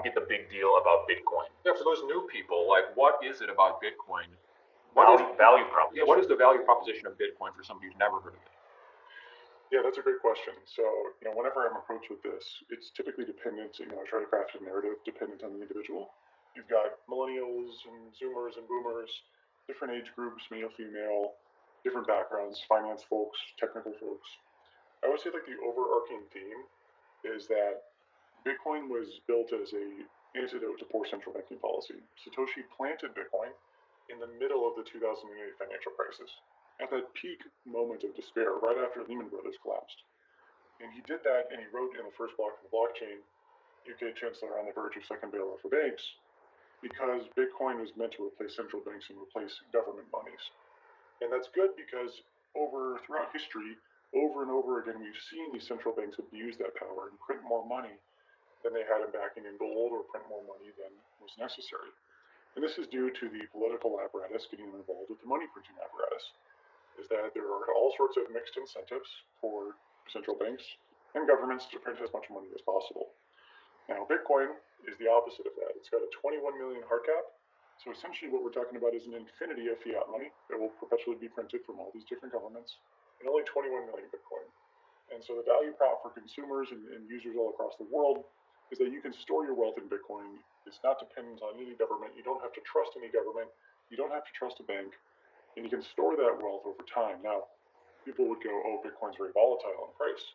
Get the big deal about Bitcoin. Yeah, for those new people, like, what is it about Bitcoin? Value proposition. Yeah, what is the value proposition of Bitcoin for somebody who's never heard of it? Yeah, that's a great question. So, whenever I'm approached with this, it's typically dependent, I try to craft a narrative dependent on the individual. You've got millennials and Zoomers and Boomers, different age groups, male, female, different backgrounds, finance folks, technical folks. I would say like the overarching theme is that Bitcoin was built as a antidote to poor central banking policy. Satoshi planted Bitcoin in the middle of the 2008 financial crisis, at that peak moment of despair, right after Lehman Brothers collapsed. And he did that, and he wrote in the first block of the blockchain, UK Chancellor on the verge of second bailout for banks, because Bitcoin was meant to replace central banks and replace government monies. And that's good because throughout history, over and over again, we've seen these central banks abuse that power and print more money than they had in backing in gold, or print more money than was necessary. And this is due to the political apparatus getting involved with the money printing apparatus, is that there are all sorts of mixed incentives for central banks and governments to print as much money as possible. Now, Bitcoin is the opposite of that. It's got a 21 million hard cap. So essentially what we're talking about is an infinity of fiat money that will perpetually be printed from all these different governments, and only 21 million Bitcoin. And so the value prop for consumers and users all across the world is that you can store your wealth in Bitcoin. It's not dependent on any government. You don't have to trust any government. You don't have to trust a bank. And you can store that wealth over time. Now, people would go, oh, Bitcoin's very volatile in price.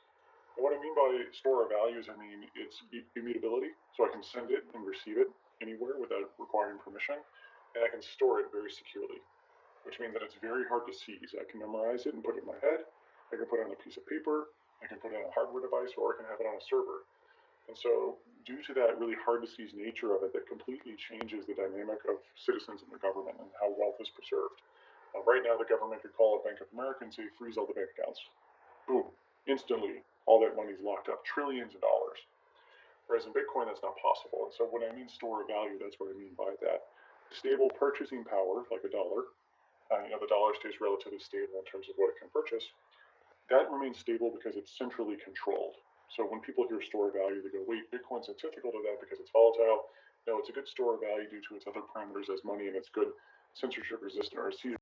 And what I mean by store of values, I mean it's immutability. So I can send it and receive it anywhere without requiring permission. And I can store it very securely, which means that it's very hard to seize. I can memorize it and put it in my head. I can put it on a piece of paper. I can put it on a hardware device, or I can have it on a server. And so, due to that really hard to seize nature of it, that completely changes the dynamic of citizens and the government and how wealth is preserved. Right now, the government could call up Bank of America and say, freeze all the bank accounts. Boom. Instantly, all that money's locked up, trillions of dollars. Whereas in Bitcoin, that's not possible. And so when I mean store of value, that's what I mean by that. Stable purchasing power, like a dollar. The dollar stays relatively stable in terms of what it can purchase. That remains stable because it's centrally controlled. So when people hear store of value, they go, wait, Bitcoin's antithetical to that because it's volatile. No, it's a good store of value due to its other parameters as money, and it's good censorship resistant, or